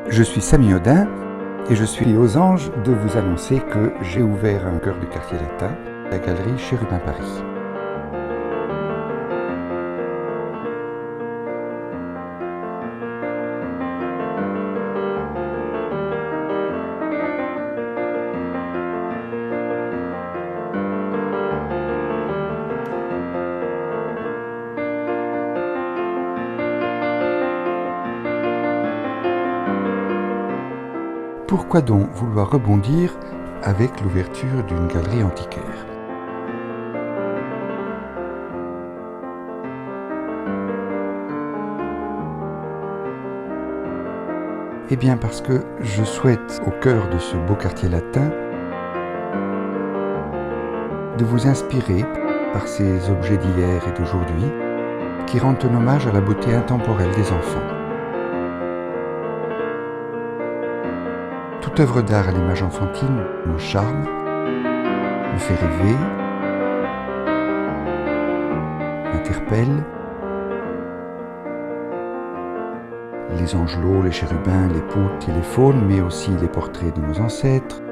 Je suis Samy Audin et je suis aux anges de vous annoncer que j'ai ouvert un cœur du quartier latin, la galerie Chérubin Paris. Pourquoi donc vouloir rebondir avec l'ouverture d'une galerie antiquaire ? Eh bien parce que je souhaite, au cœur de ce beau quartier latin, de vous inspirer par ces objets d'hier et d'aujourd'hui qui rendent un hommage à la beauté intemporelle des enfants. Toute œuvre d'art à l'image enfantine me charme, me fait rêver, m'interpelle. Les angelots, les chérubins, les poutres et les faunes, mais aussi les portraits de nos ancêtres,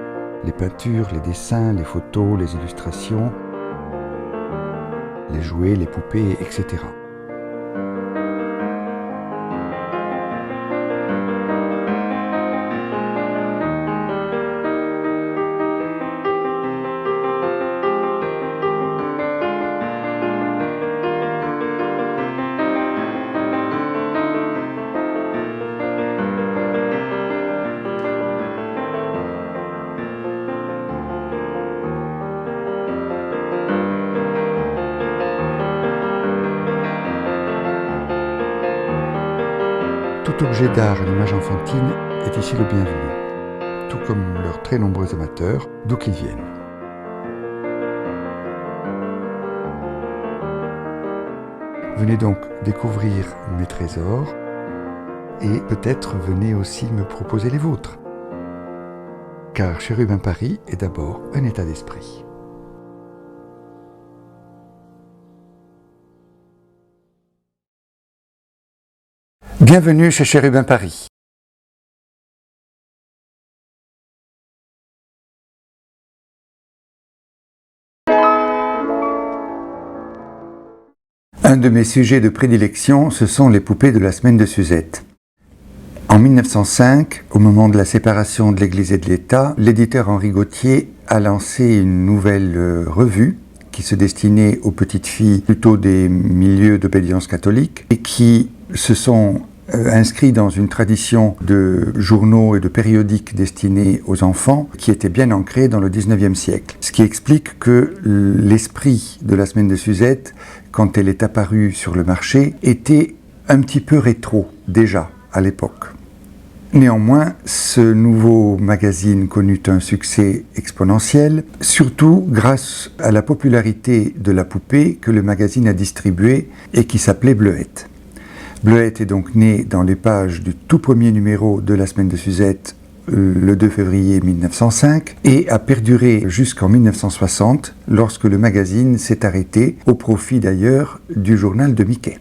les peintures, les dessins, les photos, les illustrations, les jouets, les poupées, etc. Tout objet d'art à l'image enfantine est ici le bienvenu, tout comme leurs très nombreux amateurs, d'où qu'ils viennent. Venez donc découvrir mes trésors et peut-être venez aussi me proposer les vôtres. Car Chérubin Paris est d'abord un état d'esprit. Bienvenue chez Chérubin Paris. Un de mes sujets de prédilection, ce sont les poupées de la semaine de Suzette. En 1905, au moment de la séparation de l'Église et de l'État, l'éditeur Henri Gauthier a lancé une nouvelle revue qui se destinait aux petites filles plutôt des milieux d'obédience catholique et qui se sont inscrits dans une tradition de journaux et de périodiques destinés aux enfants qui était bien ancrée dans le 19e siècle. Ce qui explique que l'esprit de la semaine de Suzette, quand elle est apparue sur le marché, était un petit peu rétro déjà à l'époque. Néanmoins, ce nouveau magazine connut un succès exponentiel, surtout grâce à la popularité de la poupée que le magazine a distribuée et qui s'appelait Bleuette. Bleuette est donc né dans les pages du tout premier numéro de la semaine de Suzette le 2 février 1905 et a perduré jusqu'en 1960 lorsque le magazine s'est arrêté, au profit d'ailleurs du journal de Mickey.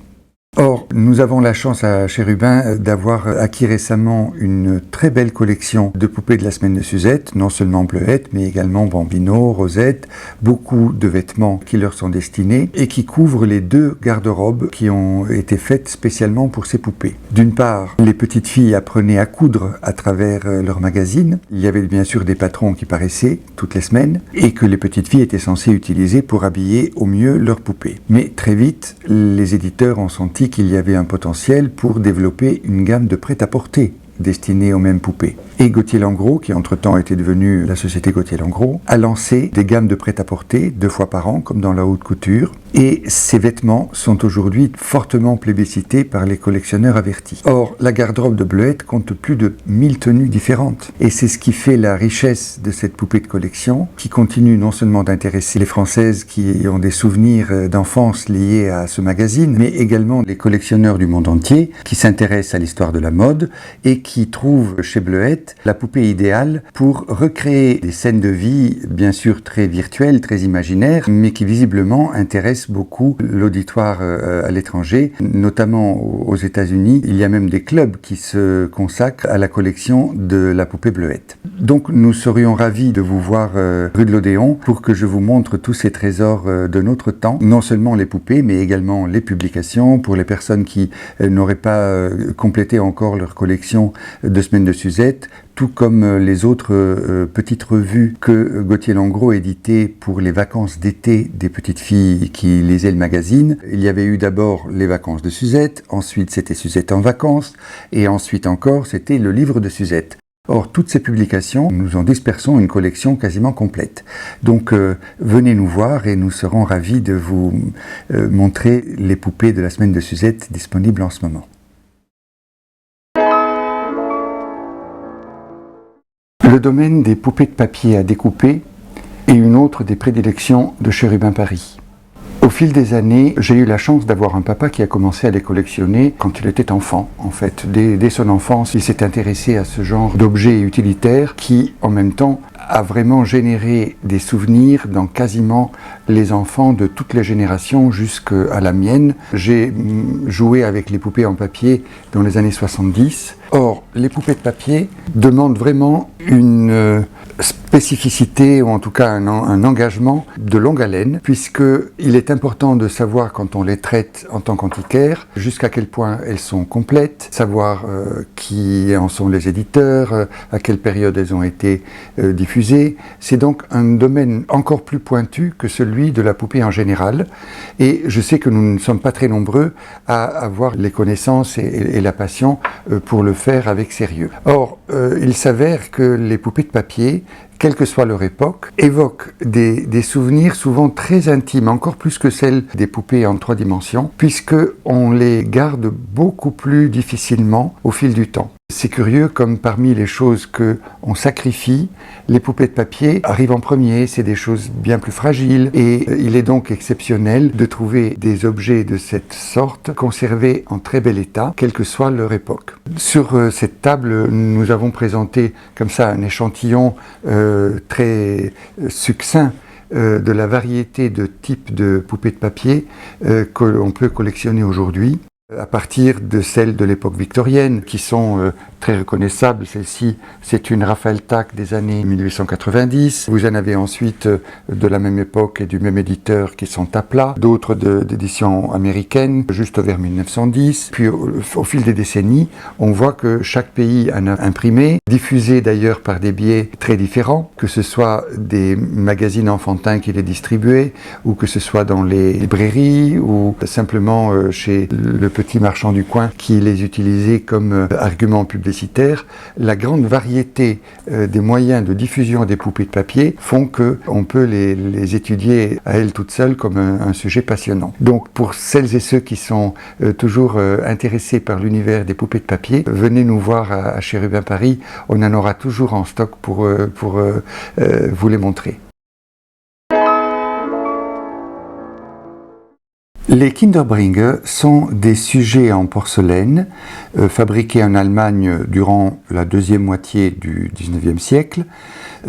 Or, nous avons la chance à Chérubin d'avoir acquis récemment une très belle collection de poupées de la semaine de Suzette, non seulement Bleuette, mais également Bambino, Rosette, beaucoup de vêtements qui leur sont destinés et qui couvrent les deux garde-robes qui ont été faites spécialement pour ces poupées. D'une part, les petites filles apprenaient à coudre à travers leur magazine. Il y avait bien sûr des patrons qui paraissaient toutes les semaines et que les petites filles étaient censées utiliser pour habiller au mieux leurs poupées. Mais très vite, les éditeurs ont senti qu'il y avait un potentiel pour développer une gamme de prêt-à-porter destinée aux mêmes poupées. Et Gauthier-Langros, qui entre-temps était devenue la société Gauthier-Langros, a lancé des gammes de prêt-à-porter 2 fois par an, comme dans la haute couture. Et ces vêtements sont aujourd'hui fortement plébiscités par les collectionneurs avertis. Or, la garde-robe de Bleuette compte plus de 1000 tenues différentes. Et c'est ce qui fait la richesse de cette poupée de collection, qui continue non seulement d'intéresser les Françaises qui ont des souvenirs d'enfance liés à ce magazine, mais également les collectionneurs du monde entier qui s'intéressent à l'histoire de la mode et qui trouve chez Bleuette la poupée idéale pour recréer des scènes de vie, bien sûr très virtuelles, très imaginaires, mais qui visiblement intéressent beaucoup l'auditoire à l'étranger, notamment aux États-Unis. Il y a même des clubs qui se consacrent à la collection de la poupée Bleuette. Donc nous serions ravis de vous voir rue de l'Odéon pour que je vous montre tous ces trésors de notre temps, non seulement les poupées, mais également les publications pour les personnes qui n'auraient pas complété encore leur collection de Semaines de Suzette, tout comme les autres petites revues que Gauthier Langros éditait pour les vacances d'été des petites filles qui lisaient le magazine. Il y avait eu d'abord les vacances de Suzette, ensuite c'était Suzette en vacances, et ensuite encore c'était le livre de Suzette. Or, toutes ces publications, nous en dispersons une collection quasiment complète. Donc, venez nous voir et nous serons ravis de vous montrer les poupées de la Semaine de Suzette disponibles en ce moment. Le domaine des poupées de papier à découper est une autre des prédilections de Chérubin Paris. Au fil des années, j'ai eu la chance d'avoir un papa qui a commencé à les collectionner quand il était enfant. En fait, dès son enfance, il s'est intéressé à ce genre d'objets utilitaires qui, en même temps, a vraiment généré des souvenirs dans quasiment les enfants de toutes les générations jusqu'à la mienne. J'ai joué avec les poupées en papier dans les années 70. Or, les poupées de papier demandent vraiment une spécificité, ou en tout cas un engagement de longue haleine, puisqu'il est important de savoir quand on les traite en tant qu'antiquaires, jusqu'à quel point elles sont complètes, savoir qui en sont les éditeurs, à quelle période elles ont été diffusées. C'est donc un domaine encore plus pointu que celui de la poupée en général, et je sais que nous ne sommes pas très nombreux à avoir les connaissances et la passion pour le faire avec sérieux. Or, il s'avère que les poupées de papier, quelle que soit leur époque, évoquent des souvenirs souvent très intimes, encore plus que celles des poupées en 3 dimensions, puisqu'on les garde beaucoup plus difficilement au fil du temps. C'est curieux, comme parmi les choses qu'on sacrifie, les poupées de papier arrivent en premier, c'est des choses bien plus fragiles, et il est donc exceptionnel de trouver des objets de cette sorte conservés en très bel état, quelle que soit leur époque. Sur cette table, nous avons présenté comme ça un échantillon très succinct de la variété de types de poupées de papier que l'on peut collectionner aujourd'hui, à partir de celles de l'époque victorienne, qui sont très reconnaissables. Celle-ci, c'est une Raphaël Tack des années 1890. Vous en avez ensuite de la même époque et du même éditeur qui sont à plat, d'autres d'édition américaine, juste vers 1910. Puis au fil des décennies, on voit que chaque pays en a imprimé, diffusé d'ailleurs par des biais très différents, que ce soit des magazines enfantins qui les distribuaient, ou que ce soit dans les librairies, ou simplement chez le petit marchand du coin qui les utilisait comme argument publicitaire. La grande variété des moyens de diffusion des poupées de papier font qu'on peut les étudier à elles toutes seules comme un sujet passionnant. Donc pour celles et ceux qui sont toujours intéressés par l'univers des poupées de papier, venez nous voir à Chérubin Paris, on en aura toujours en stock pour vous les montrer. Les Kinderbringer sont des sujets en porcelaine fabriqués en Allemagne durant la deuxième moitié du XIXe siècle.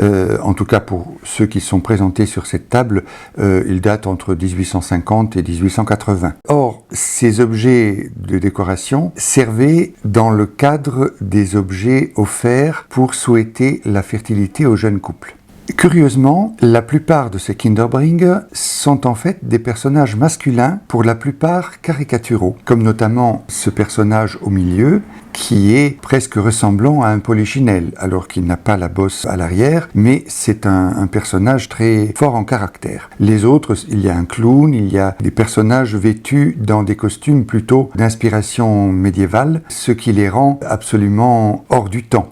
En tout cas pour ceux qui sont présentés sur cette table, ils datent entre 1850 et 1880. Or, ces objets de décoration servaient dans le cadre des objets offerts pour souhaiter la fertilité aux jeunes couples. Curieusement, la plupart de ces Kinderbringer sont en fait des personnages masculins, pour la plupart caricaturaux, comme notamment ce personnage au milieu, qui est presque ressemblant à un polichinelle, alors qu'il n'a pas la bosse à l'arrière, mais c'est un personnage très fort en caractère. Les autres, il y a un clown, il y a des personnages vêtus dans des costumes plutôt d'inspiration médiévale, ce qui les rend absolument hors du temps.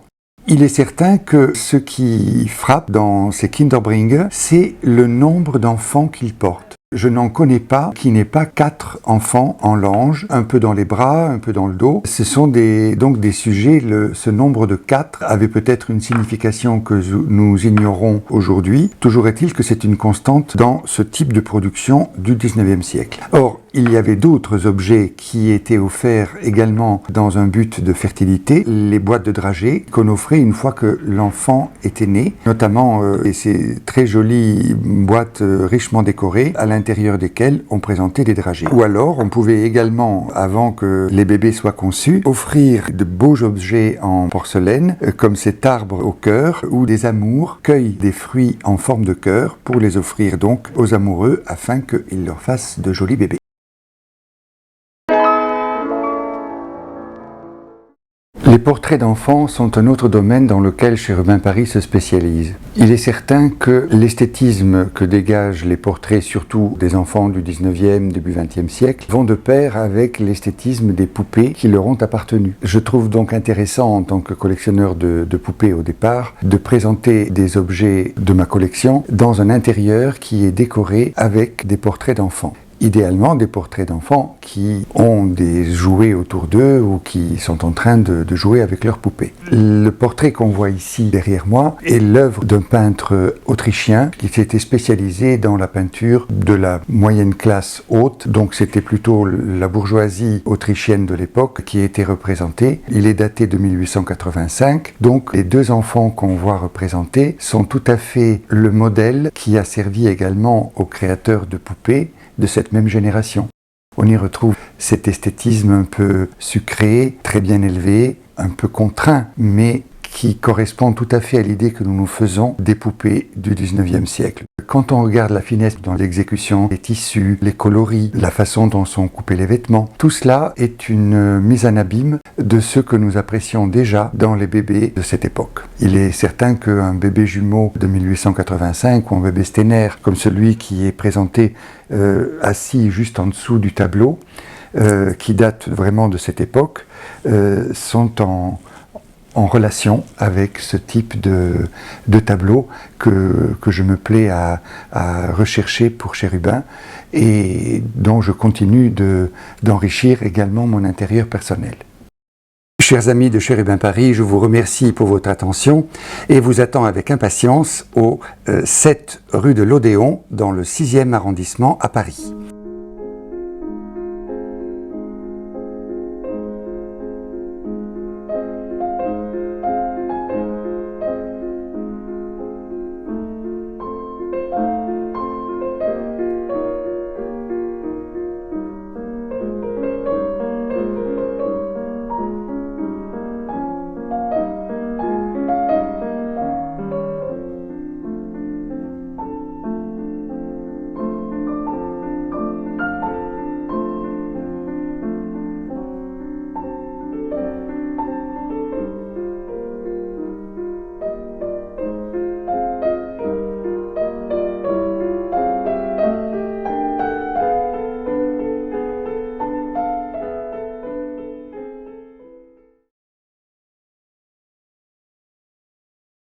Il est certain que ce qui frappe dans ces Kinderbringer, c'est le nombre d'enfants qu'ils portent. Je n'en connais pas qui n'ait pas 4 enfants en lange, un peu dans les bras, un peu dans le dos. Ce sont donc des sujets, ce nombre de 4 avait peut-être une signification que nous ignorons aujourd'hui. Toujours est-il que c'est une constante dans ce type de production du 19e siècle. Or, il y avait d'autres objets qui étaient offerts également dans un but de fertilité, les boîtes de dragées qu'on offrait une fois que l'enfant était né, notamment ces très jolies boîtes richement décorées à l'intérieur desquelles on présentait des dragées. Ou alors, on pouvait également, avant que les bébés soient conçus, offrir de beaux objets en porcelaine, comme cet arbre au cœur, où des amours cueillent des fruits en forme de cœur pour les offrir donc aux amoureux afin qu'ils leur fassent de jolis bébés. Les portraits d'enfants sont un autre domaine dans lequel Cherubin-Paris se spécialise. Il est certain que l'esthétisme que dégagent les portraits, surtout des enfants du 19e, début 20e siècle, vont de pair avec l'esthétisme des poupées qui leur ont appartenu. Je trouve donc intéressant, en tant que collectionneur de poupées au départ, de présenter des objets de ma collection dans un intérieur qui est décoré avec des portraits d'enfants. Idéalement des portraits d'enfants qui ont des jouets autour d'eux ou qui sont en train de jouer avec leurs poupées. Le portrait qu'on voit ici derrière moi est l'œuvre d'un peintre autrichien qui s'était spécialisé dans la peinture de la moyenne classe haute, donc c'était plutôt la bourgeoisie autrichienne de l'époque qui était représentée. Il est daté de 1885, donc les 2 enfants qu'on voit représentés sont tout à fait le modèle qui a servi également aux créateurs de poupées de cette même génération. On y retrouve cet esthétisme un peu sucré, très bien élevé, un peu contraint, mais qui correspond tout à fait à l'idée que nous nous faisons des poupées du 19e siècle. Quand on regarde la finesse dans l'exécution, les tissus, les coloris, la façon dont sont coupés les vêtements, tout cela est une mise en abîme de ce que nous apprécions déjà dans les bébés de cette époque. Il est certain qu'un bébé jumeau de 1885 ou un bébé Steiner, comme celui qui est présenté assis juste en dessous du tableau, qui date vraiment de cette époque, sont en relation avec ce type de tableau que je me plais à rechercher pour Cherubin et dont je continue d'enrichir également mon intérieur personnel. Chers amis de Cherubin-Paris, je vous remercie pour votre attention et vous attends avec impatience au 7 rue de l'Odéon dans le 6e arrondissement à Paris.